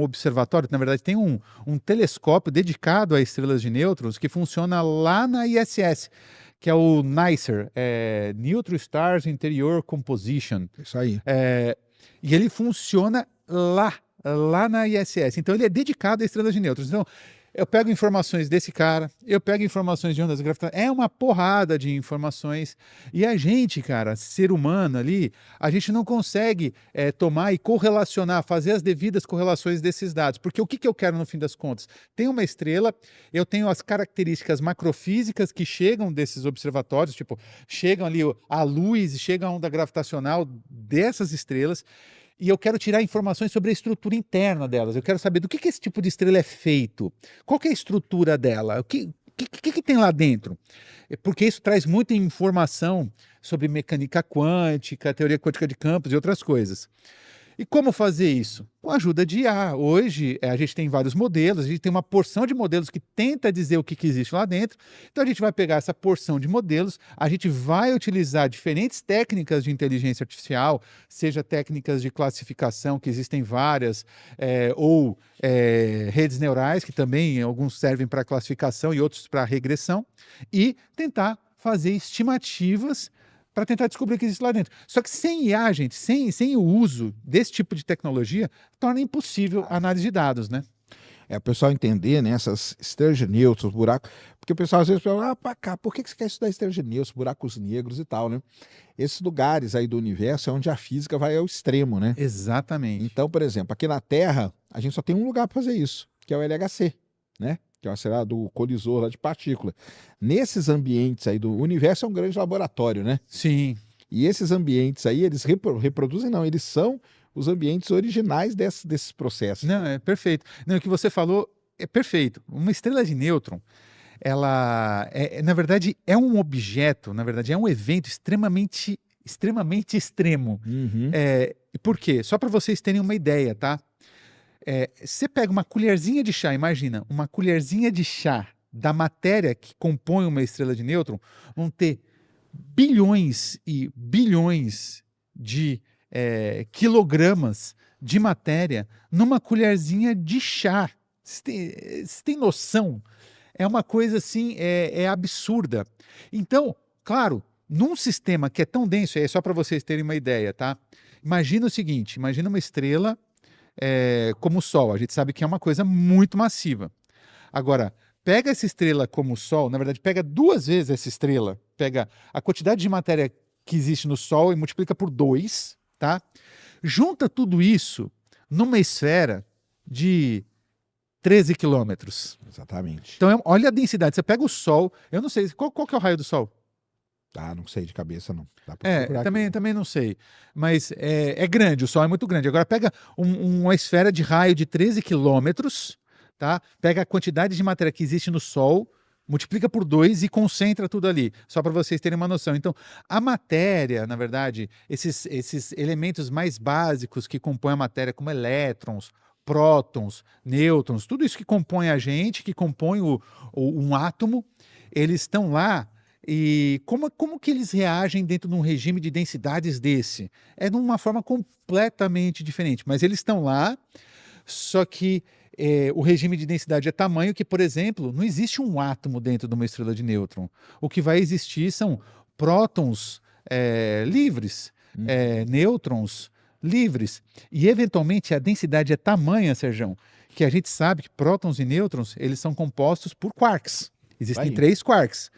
um observatório, na verdade tem um telescópio dedicado a estrelas de nêutrons que funciona lá na ISS, que é o NICER, Neutron Stars Interior Composition. Isso aí. E ele funciona lá na ISS. Então ele é dedicado a estrelas de nêutrons. Então eu pego informações desse cara, eu pego informações de ondas gravitacionais, é uma porrada de informações. E a gente, cara, ser humano ali, a gente não consegue tomar e correlacionar, fazer as devidas correlações desses dados. Porque o que eu quero no fim das contas? Tem uma estrela, eu tenho as características macrofísicas que chegam desses observatórios, tipo, chegam ali a luz, chega a onda gravitacional dessas estrelas. E eu quero tirar informações sobre a estrutura interna delas. Eu quero saber do que esse tipo de estrela é feito. Qual que é a estrutura dela? O que tem lá dentro? Porque isso traz muita informação sobre mecânica quântica, teoria quântica de campos e outras coisas. E como fazer isso? Com a ajuda de IA. Hoje, a gente tem vários modelos, a gente tem uma porção de modelos que tenta dizer o que existe lá dentro. Então, a gente vai pegar essa porção de modelos, a gente vai utilizar diferentes técnicas de inteligência artificial, seja técnicas de classificação, que existem várias, ou redes neurais, que também alguns servem para classificação e outros para regressão, e tentar fazer estimativas para tentar descobrir o que existe lá dentro. Só que sem IA, gente, sem o uso desse tipo de tecnologia, torna impossível a análise de dados, né? O pessoal entender, né, essas estrelas de nêutrons, buracos, porque o pessoal às vezes fala, por que você quer estudar estrelas de nêutrons, buracos negros e tal, né? Esses lugares aí do universo é onde a física vai ao extremo, né? Exatamente. Então, por exemplo, aqui na Terra, a gente só tem um lugar para fazer isso, que é o LHC, né? Que é o do colisor lá de partícula. Nesses ambientes aí do universo é um grande laboratório, né? Sim. E esses ambientes aí, eles reproduzem, não, eles são os ambientes originais desses processos. Não, é perfeito. Não, o que você falou é perfeito. Uma estrela de nêutron, ela, na verdade, é um objeto, na verdade, é um evento extremamente extremo. Uhum. Por quê? Só para vocês terem uma ideia, tá? Você pega uma colherzinha de chá, imagina, uma colherzinha de chá da matéria que compõe uma estrela de nêutron, vão ter bilhões e bilhões de quilogramas de matéria numa colherzinha de chá. Você tem noção? É uma coisa assim, absurda. Então, claro, num sistema que é tão denso, é só para vocês terem uma ideia, tá? Imagina o seguinte, imagina uma estrela como o Sol. A gente sabe que é uma coisa muito massiva. Agora, pega essa estrela como o Sol, na verdade, pega 2 vezes essa estrela, pega a quantidade de matéria que existe no Sol e multiplica por 2, tá? Junta tudo isso numa esfera de 13 quilômetros. Exatamente. Então, olha a densidade. Você pega o Sol, eu não sei, qual que é o raio do Sol? Não sei de cabeça, não. Dá pra procurar também não sei. Mas é grande, o Sol é muito grande. Agora pega uma esfera de raio de 13 quilômetros, tá? Pega a quantidade de matéria que existe no Sol, multiplica por 2 e concentra tudo ali, só para vocês terem uma noção. Então, a matéria, na verdade, esses elementos mais básicos que compõem a matéria, como elétrons, prótons, nêutrons, tudo isso que compõe a gente, que compõe um átomo, eles estão lá. E como que eles reagem dentro de um regime de densidades desse? É de uma forma completamente diferente, mas eles estão lá, só que o regime de densidade é tamanho que, por exemplo, não existe um átomo dentro de uma estrela de nêutron. O que vai existir são prótons livres, nêutrons livres, e eventualmente a densidade é tamanha, Serjão, que a gente sabe que prótons e nêutrons, eles são compostos por quarks. Existem 3 quarks.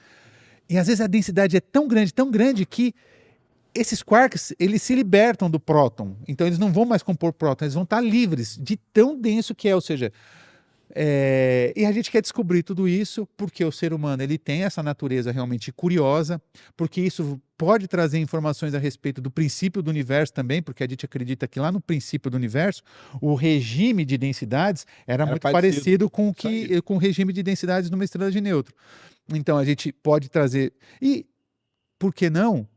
E às vezes a densidade é tão grande que esses quarks, eles se libertam do próton. Então eles não vão mais compor próton, eles vão estar livres de tão denso que é. Ou seja, e a gente quer descobrir tudo isso porque o ser humano ele tem essa natureza realmente curiosa, porque isso pode trazer informações a respeito do princípio do universo também, porque a gente acredita que lá no princípio do universo, o regime de densidades era muito parecido com o regime de densidades numa estrela de nêutron. Então, a gente pode trazer... E, por que não,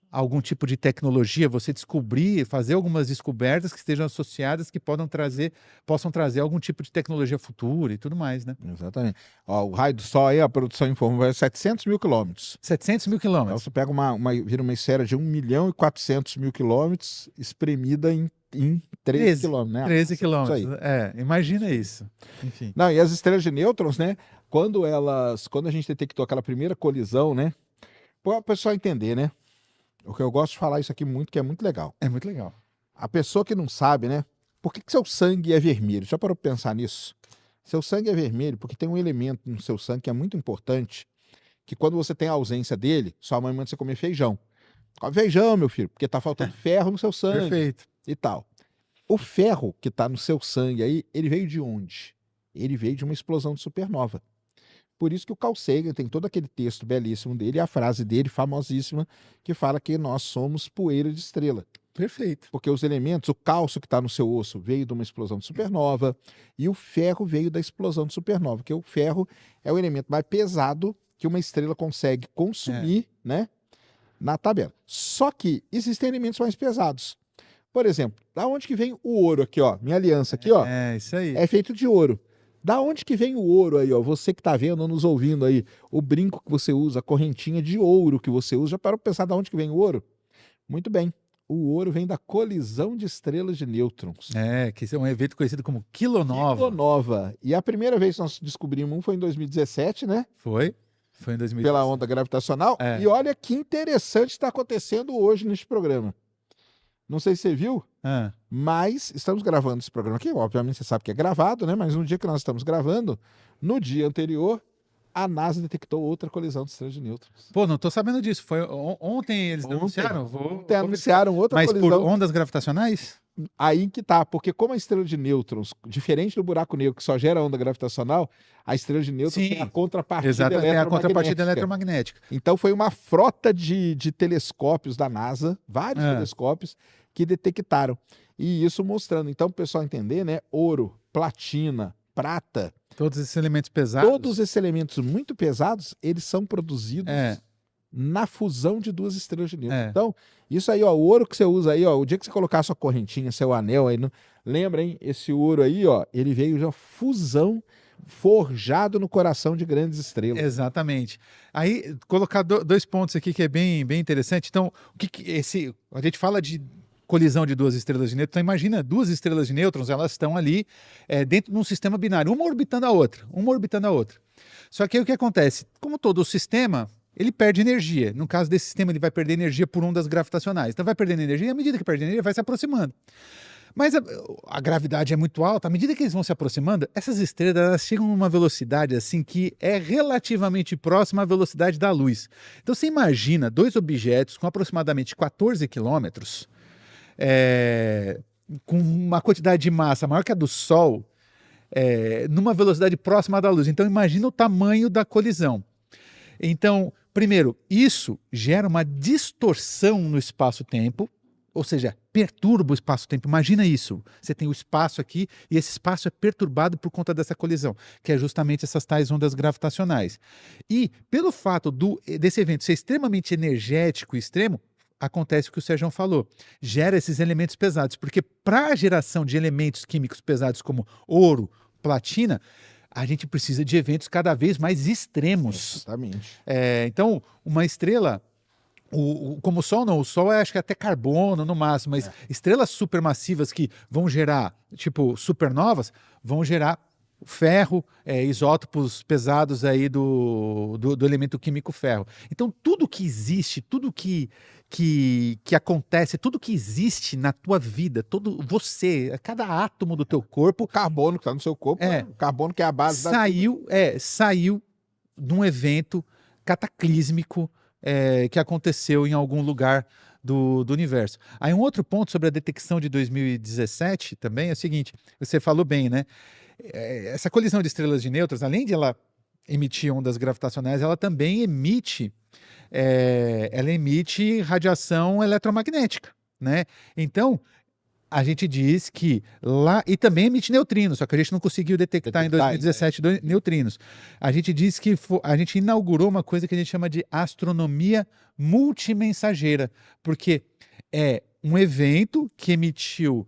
algum tipo de tecnologia, você descobrir, fazer algumas descobertas que estejam associadas, que possam trazer algum tipo de tecnologia futura e tudo mais, né? Exatamente. O raio do Sol aí, a produção informa, é 700 mil quilômetros. 700 mil quilômetros. Então, você pega vira uma esfera de 1.400.000 quilômetros, espremida em em 13 quilômetros, né? 13 Isso aí. quilômetros. Imagina isso. Enfim. Não, e as estrelas de nêutrons, né? Quando a gente detectou aquela primeira colisão, né? Para o pessoal entender, né? O que eu gosto de falar isso aqui muito, que é muito legal. É muito legal. A pessoa que não sabe, né? Por que seu sangue é vermelho? Já parou para pensar nisso? Seu sangue é vermelho porque tem um elemento no seu sangue que é muito importante, que quando você tem a ausência dele, sua mãe manda você comer feijão. Come feijão, meu filho, porque tá faltando ferro no seu sangue. Perfeito. E tal. O ferro que tá no seu sangue aí, ele veio de onde? Ele veio de uma explosão de supernova. Por isso que o Carl Sagan tem todo aquele texto belíssimo dele e a frase dele, famosíssima, que fala que nós somos poeira de estrela. Perfeito. Porque os elementos, o cálcio que está no seu osso veio de uma explosão de supernova e o ferro veio da explosão de supernova, porque o ferro é o elemento mais pesado que uma estrela consegue consumir, né, na tabela. Só que existem elementos mais pesados. Por exemplo, da onde que vem o ouro aqui, ó? Minha aliança aqui, ó. Isso aí. É feito de ouro. Da onde que vem o ouro aí, ó? Você que tá vendo ou nos ouvindo aí, o brinco que você usa, a correntinha de ouro que você usa, já parou pra pensar da onde que vem o ouro? Muito bem. O ouro vem da colisão de estrelas de nêutrons. Que esse é um evento conhecido como quilonova. Quilonova. E a primeira vez que nós descobrimos um foi em 2017, né? Foi em 2017. Pela onda gravitacional. E olha que interessante está acontecendo hoje neste programa. Não sei se você viu, mas estamos gravando esse programa aqui. Obviamente você sabe que é gravado, né? Mas no dia que nós estamos gravando, no dia anterior, a NASA detectou outra colisão de estrelas de nêutrons. Pô, não tô sabendo disso. Foi ontem eles anunciaram? Anunciaram outra colisão. Mas por ondas gravitacionais? Aí que tá, porque como a estrela de nêutrons, diferente do buraco negro que só gera onda gravitacional, a estrela de nêutrons tem a contrapartida eletromagnética. Tem a contrapartida eletromagnética. Então foi uma frota de telescópios da NASA, vários telescópios, que detectaram. E isso mostrando, então, para o pessoal entender, né? Ouro, platina, prata. Todos esses elementos pesados. Todos esses elementos muito pesados, eles são produzidos na fusão de duas estrelas de nêutrons. Então, isso aí, ó, o ouro que você usa aí, ó, o dia que você colocar a sua correntinha, seu anel aí, lembra, hein? Esse ouro aí, ó, ele veio de uma fusão forjado no coração de grandes estrelas. Exatamente. Aí, colocar dois pontos aqui que é bem, bem interessante. Então, a gente fala de colisão de duas estrelas de nêutrons. Então, imagina, duas estrelas de nêutrons, elas estão ali dentro de um sistema binário, uma orbitando a outra. Só que aí o que acontece? Como todo o sistema, ele perde energia. No caso desse sistema, ele vai perder energia por ondas gravitacionais. Então, vai perdendo energia e à medida que perde energia, vai se aproximando. Mas a gravidade é muito alta, à medida que eles vão se aproximando, essas estrelas elas chegam a uma velocidade assim que é relativamente próxima à velocidade da luz. Então você imagina dois objetos com aproximadamente 14 quilômetros, com uma quantidade de massa maior que a do Sol, numa velocidade próxima da luz. Então imagina o tamanho da colisão. Então, primeiro, isso gera uma distorção no espaço-tempo, ou seja, perturba o espaço-tempo. Imagina isso. Você tem o espaço aqui e esse espaço é perturbado por conta dessa colisão, que é justamente essas tais ondas gravitacionais. E pelo fato desse evento ser extremamente energético e extremo, acontece o que o Sérgio falou. Gera esses elementos pesados, porque para a geração de elementos químicos pesados como ouro, platina, a gente precisa de eventos cada vez mais extremos. Exatamente. Então, uma estrela... como o Sol não, o Sol acho que até carbono no máximo, mas estrelas supermassivas que vão gerar, tipo supernovas, vão gerar ferro, isótopos pesados aí do elemento químico ferro. Então tudo que existe, tudo que acontece, tudo que existe na tua vida, cada átomo do teu corpo... O carbono que está no seu corpo, o carbono que é a base saiu de um evento cataclísmico que aconteceu em algum lugar do universo. Aí um outro ponto sobre a detecção de 2017 também é o seguinte, você falou bem, né? Essa colisão de estrelas de nêutrons, além de ela emitir ondas gravitacionais, ela também emite radiação eletromagnética, né? Então, a gente diz que lá... E também emite neutrinos, só que a gente não conseguiu detectar em 2017 neutrinos. A gente diz que a gente inaugurou uma coisa que a gente chama de astronomia multimensageira, porque é um evento que emitiu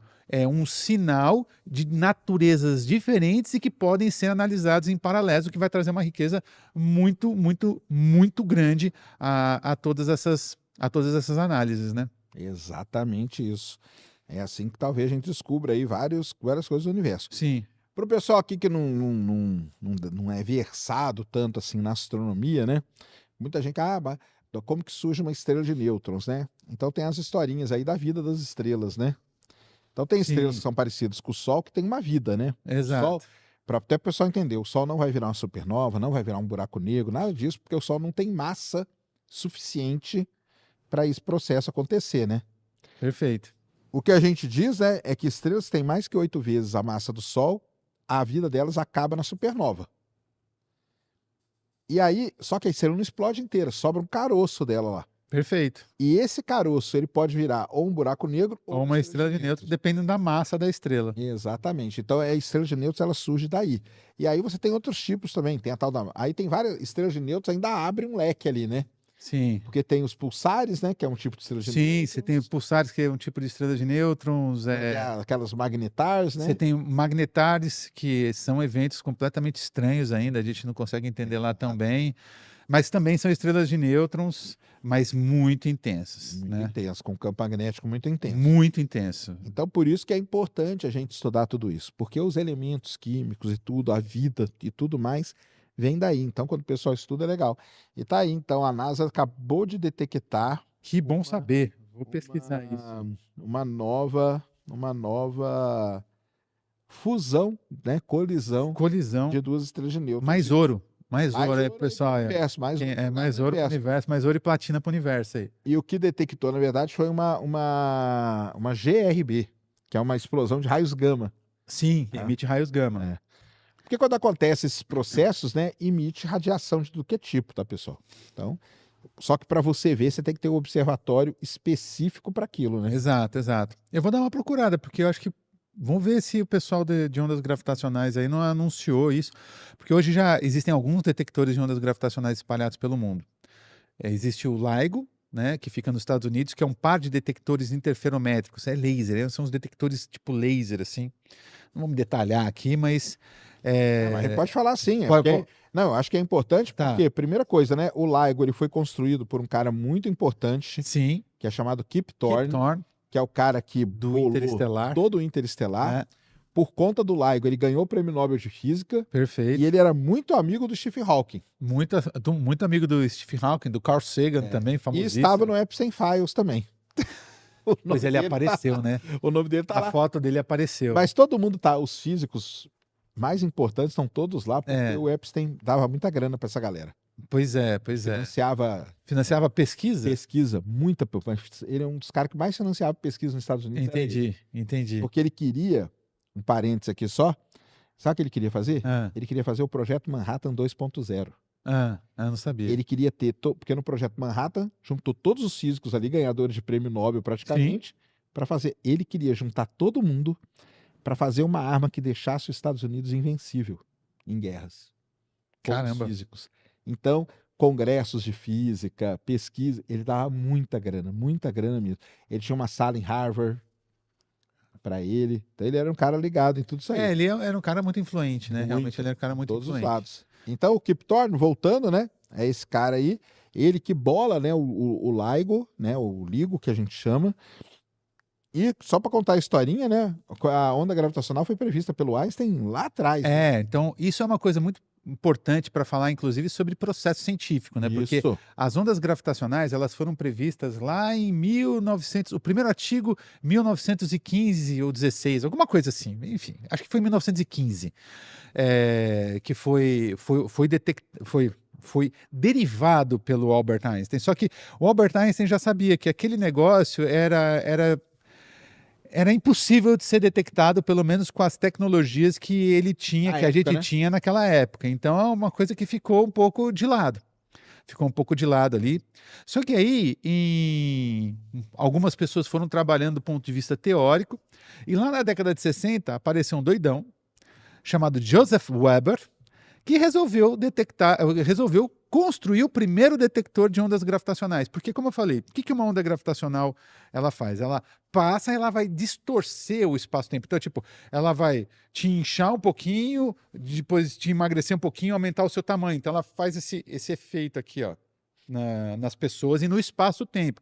um sinal de naturezas diferentes e que podem ser analisados em paralelo, o que vai trazer uma riqueza muito, muito, muito grande a todas essas análises, né? Exatamente isso. É assim que talvez a gente descubra aí várias coisas do universo. Sim. Para o pessoal aqui que não é versado tanto assim na astronomia, né? Muita gente, mas como que surge uma estrela de nêutrons, né? Então tem as historinhas aí da vida das estrelas, né? Então tem estrelas Sim. que são parecidas com o Sol, que tem uma vida, né? O Sol, Exato. para até o pessoal entender, o Sol não vai virar uma supernova, não vai virar um buraco negro, nada disso, porque o Sol não tem massa suficiente para esse processo acontecer, né? Perfeito. O que a gente diz, né, é que estrelas que têm mais que 8 vezes a massa do Sol, a vida delas acaba na supernova. E aí, só que a estrela não explode inteira, sobra um caroço dela lá. Perfeito. E esse caroço, ele pode virar ou um buraco negro Ou uma estrela de nêutrons, dependendo da massa da estrela. Exatamente. Então, a estrela de nêutrons, ela surge daí. E aí você tem outros tipos também, tem a tal da... Aí tem várias estrelas de nêutrons, ainda abre um leque ali, né? Sim. Porque tem os pulsares, né, que é um tipo de estrela de Sim, nêutrons. você tem pulsares, que é um tipo de estrela de nêutrons. Tem aquelas magnetars, né? Você tem magnetares, que são eventos completamente estranhos ainda, a gente não consegue entender lá tão bem. Mas também são estrelas de nêutrons, mas muito intensas, Muito né? intenso, com um campo magnético muito intenso. Muito intenso. Então, por isso que é importante a gente estudar tudo isso, porque os elementos químicos e tudo, a vida e tudo mais, vem daí. Então, quando o pessoal estuda, é legal. E tá aí, então, a NASA acabou de detectar Que bom saber. Vou pesquisar isso. uma nova fusão, né, colisão Colisão. de duas estrelas de nêutrons. Mais ouro. Mais Mais ouro aí, ouro pessoal. aí pro universo, mais ouro pro mais ouro pro universo, mais ouro e platina pro universo aí. E o que detectou, na verdade, foi uma GRB, que é uma explosão de raios gama. Sim, emite raios gama. É. Porque quando acontece esses processos, né, emite radiação de do que tipo, tá, pessoal? Então, só que para você ver, você tem que ter um observatório específico para aquilo, né? Exato, exato. Eu vou dar uma procurada, porque eu acho que vamos ver se o pessoal de ondas gravitacionais aí não anunciou isso, porque hoje já existem alguns detectores de ondas gravitacionais espalhados pelo mundo. Existe o LIGO, né, que fica nos Estados Unidos, que é um par de detectores interferométricos, é laser, são os detectores tipo laser, assim. Não vamos detalhar aqui, mas... Mas a gente pode falar assim. Não, eu acho que é importante, Tá. porque, primeira coisa, né, o LIGO ele foi construído por um cara muito importante, Sim, que é chamado Kip Thorne, Thorne, que é o cara que do bolou Interestelar. todo o Interestelar. É, Por conta do LIGO, ele ganhou o Prêmio Nobel de Física perfeito. e ele era muito amigo do Stephen Hawking. Muito amigo do Stephen Hawking, do Carl Sagan também, E famosíssimo. estava no Epstein Files também. Pois ele apareceu, né? O nome dele tá A lá. foto dele apareceu. Mas todo mundo tá, os físicos mais importantes estão todos lá, porque É. o Epstein dava muita grana para essa galera. Pois é. Financiava pesquisa? pesquisa, muita. Ele é um dos caras que mais financiava pesquisa nos Estados Unidos. Entendi. Porque ele queria, um parênteses aqui só, sabe o que ele queria fazer? Ah, Ele queria fazer o projeto Manhattan 2.0. não sabia. Ele queria ter, porque no projeto Manhattan, juntou todos os físicos ali, ganhadores de prêmio Nobel praticamente, para fazer. Ele queria juntar todo mundo para fazer uma arma que deixasse os Estados Unidos invencível em guerras. Com Caramba. os físicos. Então, congressos de física, pesquisa, ele dava muita grana mesmo. Ele tinha uma sala em Harvard para ele. Então, ele era um cara ligado em tudo isso aí. Ele era um cara muito influente, né? Muito, Realmente ele era um cara muito todos influente. os lados. Então, o Kip Thorne, voltando, né? É esse cara aí, ele que bola, né, o LIGO, né, o LIGO que a gente chama. E só para contar a historinha, né, a onda gravitacional foi prevista pelo Einstein lá atrás. Né? Então isso é uma coisa muito importante para falar, inclusive, sobre processo científico, né? Porque Isso. as ondas gravitacionais, elas foram previstas lá em 1900, o primeiro artigo 1915 ou 16, alguma coisa assim. Enfim, acho que foi em 1915, que foi derivado pelo Albert Einstein. Só que o Albert Einstein já sabia que aquele negócio era impossível de ser detectado, pelo menos com as tecnologias que ele tinha, a gente tinha naquela época. Então é uma coisa que ficou um pouco de lado. Ali. Só que aí, algumas pessoas foram trabalhando do ponto de vista teórico, e lá na década de 60 apareceu um doidão chamado Joseph Weber, que resolveu construir o primeiro detector de ondas gravitacionais. Porque, como eu falei, o que uma onda gravitacional ela faz? Ela passa, ela vai distorcer o espaço-tempo. Então, tipo, ela vai te inchar um pouquinho, depois te emagrecer um pouquinho, aumentar o seu tamanho. Então, ela faz esse efeito aqui, ó, nas pessoas e no espaço-tempo.